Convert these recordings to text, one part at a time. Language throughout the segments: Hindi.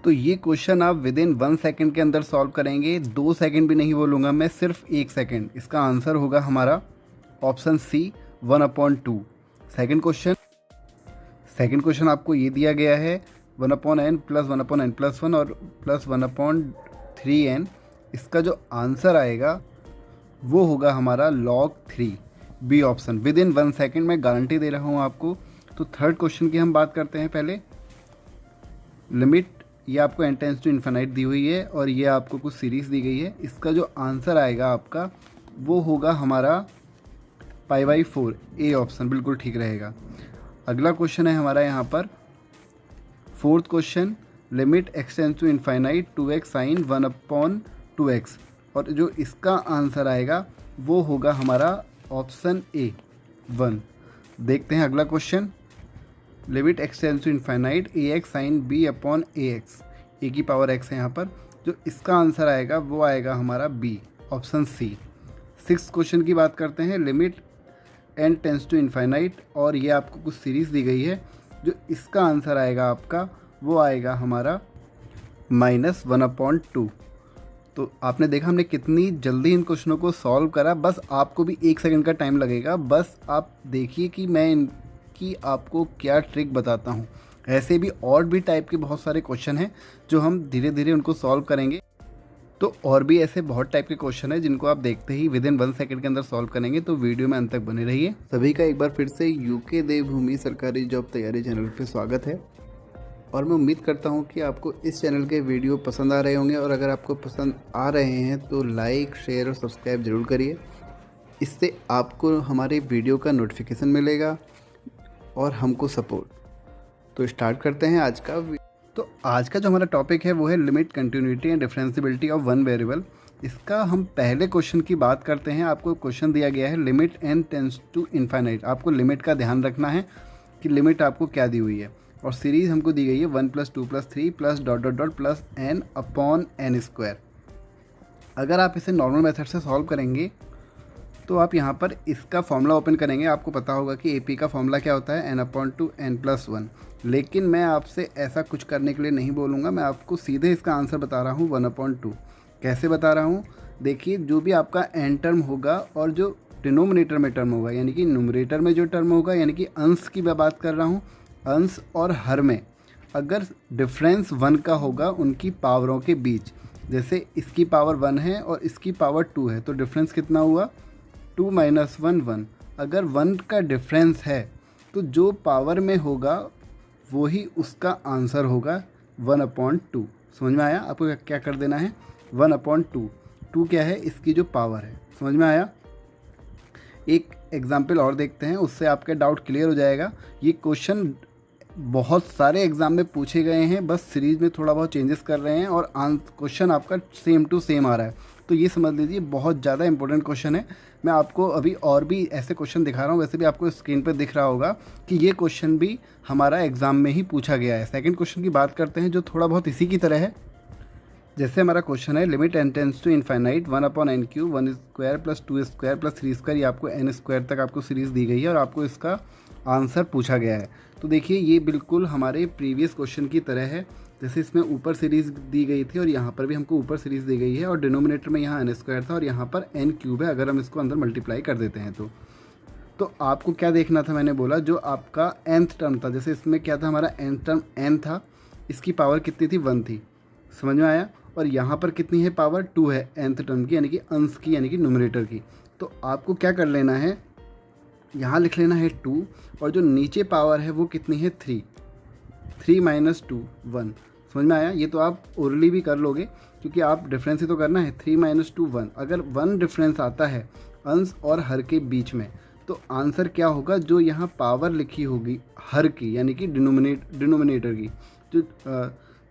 तो ये क्वेश्चन आप विद इन 1 सेकेंड के अंदर सॉल्व करेंगे। 2 सेकेंड भी नहीं बोलूँगा मैं, सिर्फ 1 सेकेंड। इसका आंसर होगा हमारा ऑप्शन सी 1/2। सेकेंड क्वेश्चन आपको ये दिया गया है 1/n प्लस 1/n प्लस 1 और प्लस 1/3n। इसका जो आंसर आएगा वो होगा हमारा log 3, B option. Within 1 second मैं गारंटी दे रहा हूँ आपको। तो थर्ड क्वेश्चन की हम बात करते हैं। पहले लिमिट, ये आपको n टेंस टू इन्फिनाइट दी हुई है और ये आपको कुछ सीरीज़ दी गई है। इसका जो आंसर आएगा आपका वो होगा हमारा π/4, ए ऑप्शन बिल्कुल ठीक रहेगा। अगला क्वेश्चन है हमारा यहाँ पर fourth question, limit x tends to infinite 2x sine 1/2x, और जो इसका आंसर आएगा वो होगा हमारा ऑप्शन ए 1। देखते हैं अगला question, limit x tends to infinite ax sine b/ax, A की पावर x है यहाँ पर। जो इसका आंसर आएगा वो आएगा हमारा B option C. Six question की बात करते हैं, limit n tends to infinite, और ये आपको कुछ सीरीज़ दी गई है। जो इसका आंसर आएगा आपका वो आएगा हमारा -1/2। तो आपने देखा हमने कितनी जल्दी इन क्वेश्चनों को सॉल्व करा। बस आपको भी 1 सेकंड का टाइम लगेगा। बस आप देखिए कि मैं इनकी आपको क्या ट्रिक बताता हूँ। ऐसे भी और भी टाइप के बहुत सारे क्वेश्चन हैं जो हम धीरे धीरे उनको सॉल्व करेंगे। तो और भी ऐसे बहुत टाइप के क्वेश्चन है जिनको आप देखते ही विद इन 1 सेकंड के अंदर सॉल्व करेंगे। तो वीडियो में अंत तक बने रहिए। सभी का एक बार फिर से यूके देवभूमि सरकारी जॉब तैयारी चैनल पे स्वागत है, और मैं उम्मीद करता हूँ कि आपको इस चैनल के वीडियो पसंद आ रहे होंगे। और अगर आपको पसंद आ रहे हैं तो लाइक, शेयर और सब्सक्राइब ज़रूर करिए। इससे आपको हमारे वीडियो का नोटिफिकेशन मिलेगा और हमको सपोर्ट। तो स्टार्ट करते हैं आज का। तो आज का जो हमारा टॉपिक है वो है limit, continuity and differentiability of one variable. इसका हम पहले क्वेश्चन की बात करते हैं। आपको क्वेश्चन दिया गया है limit n tends to infinite. आपको लिमिट का ध्यान रखना है कि लिमिट आपको क्या दी हुई है, और सीरीज़ हमको दी गई है 1 + 2 + 3 plus dot dot dot plus n/n²। अगर आप इसे नॉर्मल मेथड से सॉल्व करेंगे तो आप यहाँ पर इसका फॉर्मूला ओपन करेंगे। आपको पता होगा कि AP का फॉर्मूला क्या होता है, n/2 n+1। लेकिन मैं आपसे ऐसा कुछ करने के लिए नहीं बोलूँगा। मैं आपको सीधे इसका आंसर बता रहा हूँ 1/2। कैसे बता रहा हूँ, देखिए जो भी आपका n टर्म होगा और जो डिनोमिनेटर में टर्म होगा, यानी कि न्यूमरेटर में जो टर्म होगा, यानी कि अंश की मैं बात कर रहा हूँ, अंश और हर में अगर डिफरेंस 1 का होगा उनकी पावरों के बीच, जैसे इसकी पावर 1 है और इसकी पावर 2 है, तो डिफरेंस कितना हुआ 2 - 1 1। अगर 1 का डिफरेंस है तो जो पावर में होगा वही उसका आंसर होगा 1/2। समझ में आया? आपको क्या कर देना है 1/2। 2 क्या है, इसकी जो पावर है। समझ में आया? एक एग्जाम्पल और देखते हैं, उससे आपका डाउट क्लियर हो जाएगा। ये क्वेश्चन बहुत सारे एग्ज़ाम में पूछे गए हैं, बस सीरीज़ में थोड़ा बहुत चेंजेस कर रहे हैं और क्वेश्चन आपका सेम टू सेम आ रहा है। तो ये समझ लीजिए बहुत ज़्यादा इंपॉर्टेंट क्वेश्चन है। मैं आपको अभी और भी ऐसे क्वेश्चन दिखा रहा हूँ। वैसे भी आपको स्क्रीन पर दिख रहा होगा कि ये क्वेश्चन भी हमारा एग्ज़ाम में ही पूछा गया है। सेकंड क्वेश्चन की बात करते हैं जो थोड़ा बहुत इसी की तरह है। जैसे हमारा क्वेश्चन है limit n tends to infinite 1/n³ 1² + 2² + 3², ये आपको n² तक आपको सीरीज़ दी गई है और आपको इसका आंसर पूछा गया है। तो देखिए ये बिल्कुल हमारे प्रीवियस क्वेश्चन की तरह है। जैसे इसमें ऊपर सीरीज़ दी गई थी और यहाँ पर भी हमको ऊपर सीरीज़ दी गई है, और डिनोमिनेटर में यहाँ n² था और यहाँ पर n³ है। अगर हम इसको अंदर मल्टीप्लाई कर देते हैं तो आपको क्या देखना था, मैंने बोला जो आपका nth टर्म था, जैसे इसमें क्या था हमारा nth टर्म n था, इसकी पावर कितनी थी 1 थी। समझ में आया? और यहाँ पर कितनी है पावर 2 है nth टर्म की, यानी कि अंश की, यानी कि न्यूमरेटर की। तो आपको क्या कर लेना है, यहाँ लिख लेना है 2, और जो नीचे पावर है वो कितनी है 3 - 2 1। समझ में आया? ये तो आप ओरली भी कर लोगे क्योंकि आप डिफरेंस ही तो करना है। 3 - 2 1। अगर 1 डिफरेंस आता है अंश और हर के बीच में तो आंसर क्या होगा, जो यहाँ पावर लिखी होगी हर की, यानी कि डिनोमिनेटर की, जो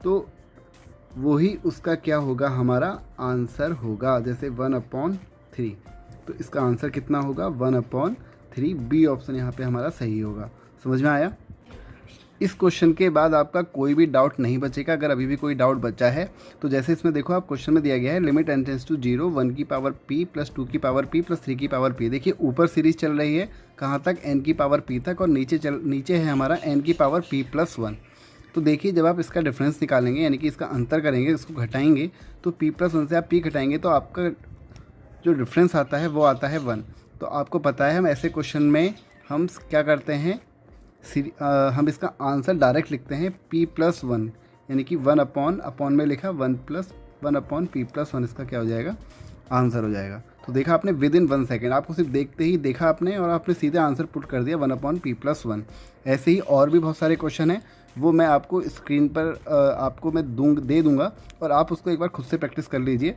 तो वही उसका क्या होगा, हमारा आंसर होगा। जैसे 1/3, तो इसका आंसर कितना होगा 1/3। बी ऑप्शन यहाँ पे हमारा सही होगा। समझ में आया? इस क्वेश्चन के बाद आपका कोई भी डाउट नहीं बचेगा। अगर अभी भी कोई डाउट बचा है तो जैसे इसमें देखो, आप क्वेश्चन में दिया गया है लिमिट n टेंस टू 0 1 की पावर p + 2 की पावर p + 3 की पावर p। देखिए ऊपर सीरीज चल रही है कहाँ तक, n की पावर p तक, और नीचे है हमारा n की पावर p + 1। तो देखिए जब आप इसका डिफरेंस निकालेंगे यानी कि इसका अंतर करेंगे, इसको घटाएंगे, तो p+1 से आप p घटाएंगे तो आपका जो डिफरेंस आता है वो आता है 1। तो आपको पता है हम ऐसे क्वेश्चन में हम क्या करते हैं, हम इसका आंसर डायरेक्ट लिखते हैं p+1 यानी कि 1 में लिखा 1/p+1 इसका क्या हो जाएगा, आंसर हो जाएगा। तो देखा आपने विद इन 1 सेकेंड, आपको सिर्फ देखते ही देखा आपने और आपने सीधे आंसर पुट कर दिया 1/p+1। ऐसे ही और भी बहुत सारे क्वेश्चन हैं, वो मैं आपको स्क्रीन पर आपको मैं दे दूँगा और आप उसको एक बार खुद से प्रैक्टिस कर लीजिए।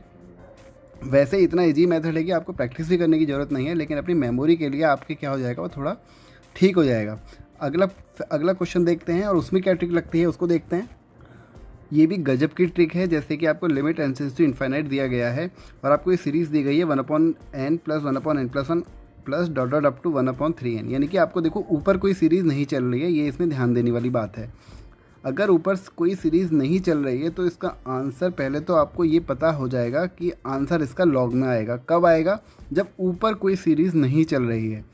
वैसे इतना ईजी मेथड है कि आपको प्रैक्टिस भी करने की ज़रूरत नहीं है, लेकिन अपनी मेमोरी के लिए आपके क्या हो जाएगा, वो थोड़ा ठीक हो जाएगा। अगला क्वेश्चन देखते हैं और उसमें क्या ट्रिक लगती है उसको देखते हैं। ये भी गजब की ट्रिक है, जैसे कि आपको limit n tends to infinite दिया गया है और आपको ये सीरीज़ दी गई है 1/n + 1/n+1 plus dot dot up to 1/3n, यानी कि आपको देखो ऊपर कोई सीरीज़ नहीं चल रही है, ये इसमें ध्यान देने वाली बात है। अगर ऊपर कोई सीरीज़ नहीं चल रही है तो इसका आंसर पहले तो आपको ये पता हो जाएगा कि आंसर इसका लॉग में आएगा। कब आएगा, जब ऊपर कोई सीरीज़ नहीं चल रही है।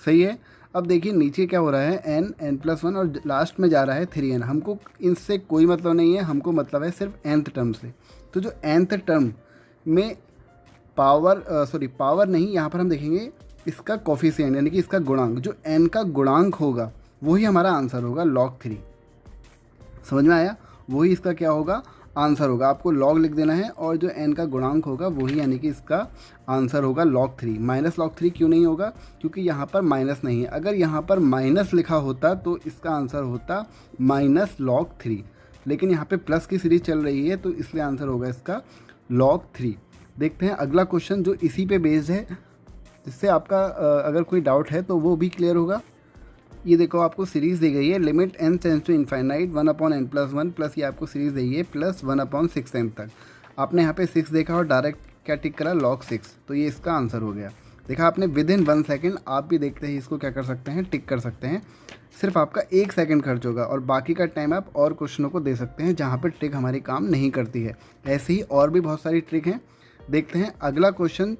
सही है। अब देखिए नीचे क्या हो रहा है, n+1 और लास्ट में जा रहा है 3n। हमको इनसे कोई मतलब नहीं है, हमको मतलब है सिर्फ nth टर्म से। तो जो nth टर्म में पावर नहीं, यहाँ पर हम देखेंगे इसका कोफिशिएंट यानी कि इसका गुणांक, जो n का गुणांक होगा वही हमारा आंसर होगा log 3। समझ में आया, वही इसका क्या होगा, आंसर होगा। आपको log लिख देना है और जो n का गुणांक होगा वही यानी कि इसका आंसर होगा log 3। -log 3 क्यों नहीं होगा, क्योंकि यहाँ पर माइनस नहीं है। अगर यहाँ पर माइनस लिखा होता तो इसका आंसर होता -log 3, लेकिन यहाँ पे प्लस की सीरीज चल रही है तो इसलिए आंसर होगा इसका log 3। देखते हैं अगला क्वेश्चन जो इसी पे बेस्ड है, जिससे आपका अगर कोई डाउट है तो वो भी क्लियर होगा। ये देखो आपको सीरीज़ दी गई है limit n tends to infinite 1/n+1 plus ये आपको सीरीज़ दी है प्लस 1/6n तक। आपने यहाँ पे 6 देखा और डायरेक्ट क्या टिक करा, log 6, तो ये इसका आंसर हो गया। देखा आपने विद इन 1 सेकेंड, आप भी देखते ही इसको क्या कर सकते हैं, टिक कर सकते हैं। सिर्फ आपका 1 सेकेंड खर्च होगा और बाकी का टाइम आप और क्वेश्चनों को दे सकते हैं जहाँ पर ट्रिक हमारी काम नहीं करती है। ऐसे ही और भी बहुत सारी ट्रिक हैं। देखते हैं अगला क्वेश्चन।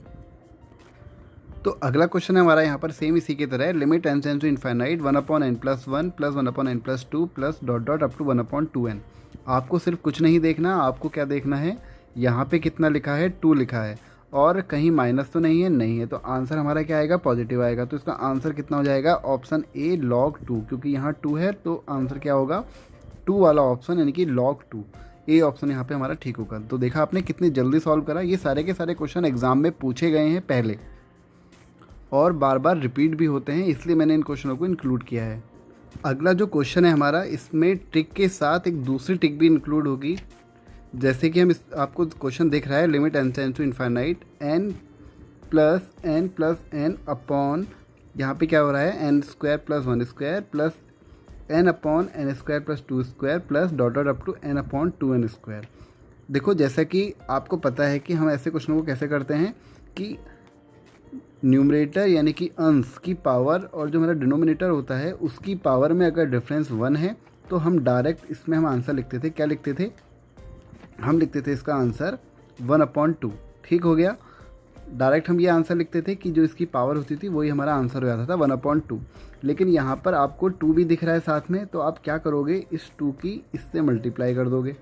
तो अगला क्वेश्चन है हमारा यहाँ पर सेम इसी की तरह है, limit n tends to infinite 1/n+1 plus 1/n+2 plus dot dot up to 1/2n। आपको सिर्फ कुछ नहीं देखना, आपको क्या देखना है, यहाँ पे कितना लिखा है, 2 लिखा है और कहीं माइनस तो नहीं है, नहीं है, तो आंसर हमारा क्या आएगा, पॉजिटिव आएगा। तो इसका आंसर कितना हो जाएगा, ऑप्शन ए log 2, क्योंकि यहाँ 2 है तो आंसर क्या होगा, 2 वाला ऑप्शन यानी कि log 2, ए ऑप्शन यहाँ पे हमारा ठीक होगा। तो देखा आपने कितनी जल्दी सॉल्व करा। ये सारे के सारे क्वेश्चन एग्जाम में पूछे गए हैं पहले और बार बार रिपीट भी होते हैं, इसलिए मैंने इन क्वेश्चनों को इंक्लूड किया है। अगला जो क्वेश्चन है हमारा, इसमें ट्रिक के साथ एक दूसरी ट्रिक भी इंक्लूड होगी। जैसे कि आपको क्वेश्चन दिख रहा है limit n tends to infinite n plus n upon, यहाँ पे क्या हो रहा है, n² + 1² plus n/n² + 2² plus dot dot up to n/2n²। देखो जैसा कि आपको पता है कि हम ऐसे क्वेश्चनों को कैसे करते हैं कि न्यूमरेटर यानी कि अंश की पावर और जो मेरा डिनोमिनेटर होता है उसकी पावर में अगर डिफरेंस 1 है तो हम डायरेक्ट इसमें हम आंसर लिखते थे। क्या लिखते थे, हम लिखते थे इसका आंसर 1/2। ठीक हो गया, डायरेक्ट हम ये आंसर लिखते थे कि जो इसकी पावर होती थी वही हमारा आंसर हो जाता था 1/2। लेकिन यहाँ पर आपको 2 भी दिख रहा है साथ में, तो आप क्या करोगे, इस 2 की इससे मल्टीप्लाई कर दोगे।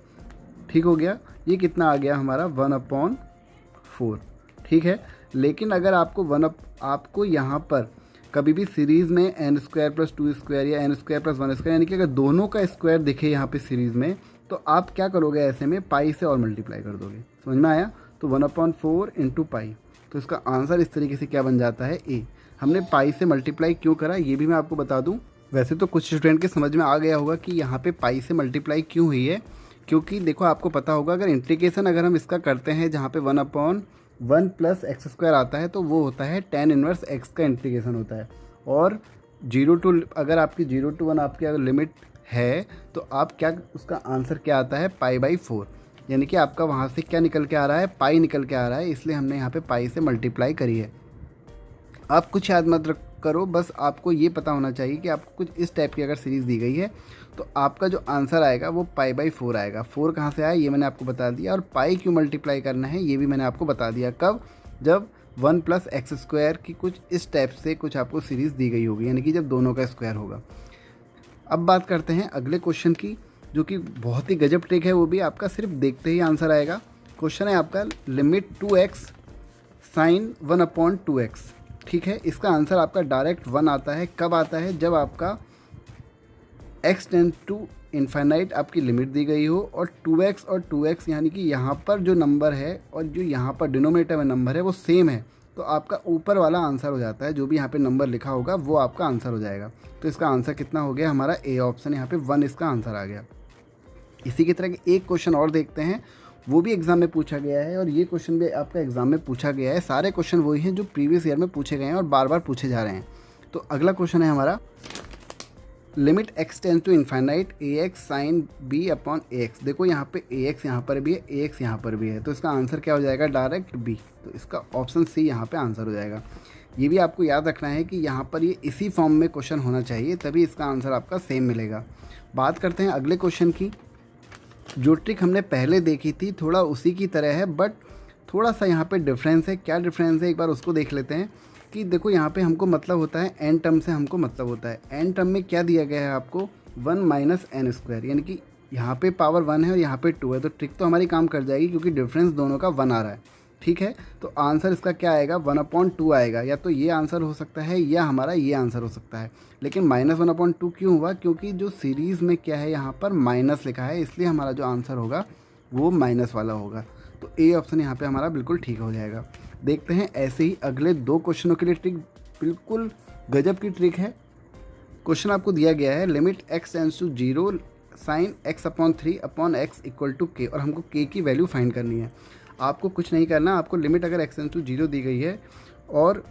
ठीक हो गया, ये कितना आ गया हमारा 1/4। ठीक है, लेकिन अगर आपको यहाँ पर कभी भी सीरीज़ में n² + 2² या n² + 1² यानी कि अगर दोनों का स्क्वायर दिखे यहाँ पे सीरीज़ में, तो आप क्या करोगे, ऐसे में पाई से और मल्टीप्लाई कर दोगे। समझ में आया, तो 1/4 × पाई, तो इसका आंसर इस तरीके से क्या बन जाता है, ए। हमने पाई से मल्टीप्लाई क्यों करा ये भी मैं आपको बता दूँ। वैसे तो कुछ स्टूडेंट के समझ में आ गया होगा कि यहाँ पर पाई से मल्टीप्लाई क्यों हुई है, क्योंकि देखो आपको पता होगा अगर इंटीग्रेशन अगर हम इसका करते हैं जहाँ पे 1/1 + x² आता है तो वो होता है tan इनवर्स x का इंटीग्रेशन होता है। और 0 to अगर आपकी 0 to 1 आपकी अगर लिमिट है तो आप क्या, उसका आंसर क्या आता है, π/4, यानी कि आपका वहाँ से क्या निकल के आ रहा है, पाई निकल के आ रहा है, इसलिए हमने यहाँ पे पाई से मल्टीप्लाई करी है। आप कुछ याद मत करो, बस आपको ये पता होना चाहिए कि आपको कुछ इस टाइप की अगर सीरीज़ दी गई है तो आपका जो आंसर आएगा वो π/4 आएगा। 4 कहाँ से आया ये मैंने आपको बता दिया, और पाई क्यों मल्टीप्लाई करना है ये भी मैंने आपको बता दिया। कब, जब 1 + x² की कुछ इस टाइप से कुछ आपको सीरीज़ दी गई होगी, यानी कि जब दोनों का स्क्वायर होगा। अब बात करते हैं अगले क्वेश्चन की, जो कि बहुत ही गजब ट्रिक है, वो भी आपका सिर्फ देखते ही आंसर आएगा। क्वेश्चन है आपका लिमिट 2x साइन 1/2x। ठीक है, इसका आंसर आपका डायरेक्ट 1 आता है। कब आता है? जब आपका x टेंड टू इन्फाइनाइट आपकी लिमिट दी गई हो और 2x और 2x यानी कि यहाँ पर जो नंबर है और जो यहाँ पर डिनोमिनेटर में नंबर है वो सेम है, तो आपका ऊपर वाला आंसर हो जाता है। जो भी यहाँ पे नंबर लिखा होगा वो आपका आंसर हो जाएगा। तो इसका आंसर कितना हो गया हमारा? ए ऑप्शन, यहाँ पे 1 इसका आंसर आ गया। इसी की तरह के एक क्वेश्चन और देखते हैं, वो भी एग्ज़ाम में पूछा गया है और ये क्वेश्चन भी आपका एग्ज़ाम में पूछा गया है। सारे क्वेश्चन वही हैं जो प्रीवियस ईयर में पूछे गए हैं और बार बार पूछे जा रहे हैं। तो अगला क्वेश्चन है हमारा limit x tend to infinite ax sine b/ax। देखो यहाँ पे ax यहाँ पर भी है, ax यहाँ पर भी है, तो इसका आंसर क्या हो जाएगा? Direct b। तो इसका ऑप्शन सी यहाँ पे आंसर हो जाएगा। ये भी आपको याद रखना है कि यहाँ पर ये इसी फॉर्म में क्वेश्चन होना चाहिए, तभी इसका आंसर आपका सेम मिलेगा। बात करते हैं अगले क्वेश्चन की। जो ट्रिक हमने पहले देखी थी थोड़ा उसी की तरह है, बट थोड़ा सा यहाँ पे डिफरेंस है। क्या डिफरेंस है एक बार उसको देख लेते हैं। कि देखो यहाँ पे हमको मतलब होता है एन टर्म से हमको मतलब होता है। एन टर्म में क्या दिया गया है आपको? 1 - n², यानी कि यहाँ पे पावर 1 है और यहाँ पे 2 है, तो ट्रिक तो हमारी काम कर जाएगी क्योंकि डिफरेंस दोनों का 1 आ रहा है। ठीक है, तो आंसर इसका क्या आएगा? 1/2 आएगा। या तो ये आंसर हो सकता है या हमारा ये आंसर हो सकता है। लेकिन -1/2 क्यों हुआ? क्योंकि जो सीरीज़ में क्या है यहाँ पर माइनस लिखा है, इसलिए हमारा जो आंसर होगा वो माइनस वाला होगा। तो ए ऑप्शन यहाँ पे हमारा बिल्कुल ठीक हो जाएगा। देखते हैं ऐसे ही अगले 2 क्वेश्चनों के लिए ट्रिक बिल्कुल गजब की ट्रिक है। क्वेश्चन आपको दिया गया है limit x tends to 0 sine x/3/x = k, और हमको k की वैल्यू फाइंड करनी है। आपको कुछ नहीं करना, आपको लिमिट अगर x टेंड्स टू 0 दी गई है और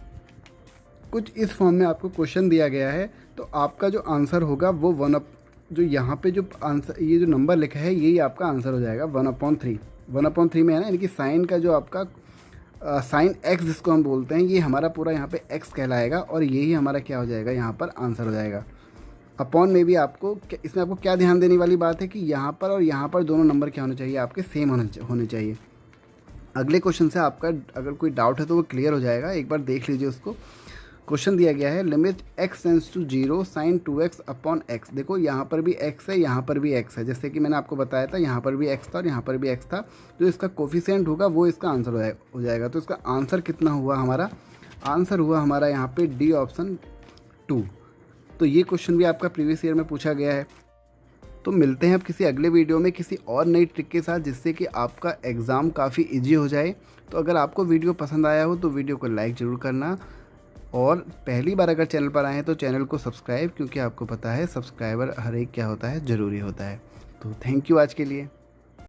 कुछ इस फॉर्म में आपको क्वेश्चन दिया गया है, तो आपका जो आंसर होगा वो जो यहाँ पे जो आंसर ये जो नंबर लिखा है यही आपका आंसर हो जाएगा 1/3। 1/3 में है ना, यानी कि साइन का जो आपका साइन x जिसको हम बोलते हैं, ये हमारा पूरा यहाँ पे x कहलाएगा और यही हमारा क्या हो जाएगा? यहाँ पर आंसर हो जाएगा। अपॉन में भी आपको इसमें आपको क्या ध्यान देने वाली बात है कि यहाँ पर और यहाँ पर दोनों नंबर क्या होने चाहिए? आपके सेम होने चाहिए। अगले क्वेश्चन से आपका अगर कोई डाउट है तो वो क्लियर हो जाएगा, एक बार देख लीजिए उसको। क्वेश्चन दिया गया है limit x tends to 0 sine 2x/x। देखो यहाँ पर भी x है, यहाँ पर भी x है, जैसे कि मैंने आपको बताया था यहाँ पर भी x था और यहाँ पर भी x था। जो इसका कोफिशिएंट होगा वो इसका आंसर हो जाएगा। तो इसका आंसर कितना हुआ हमारा? आंसर हुआ हमारा यहाँ पे डी ऑप्शन 2। तो ये क्वेश्चन भी आपका प्रीवियस ईयर में पूछा गया है। तो मिलते हैं अब किसी अगले वीडियो में किसी और नई ट्रिक के साथ, जिससे कि आपका एग्ज़ाम काफ़ी ईजी हो जाए। तो अगर आपको वीडियो पसंद आया हो तो वीडियो को लाइक ज़रूर करना, और पहली बार अगर चैनल पर आए हैं तो चैनल को सब्सक्राइब, क्योंकि आपको पता है सब्सक्राइबर हर एक क्या होता है? ज़रूरी होता है। तो थैंक यू आज के लिए।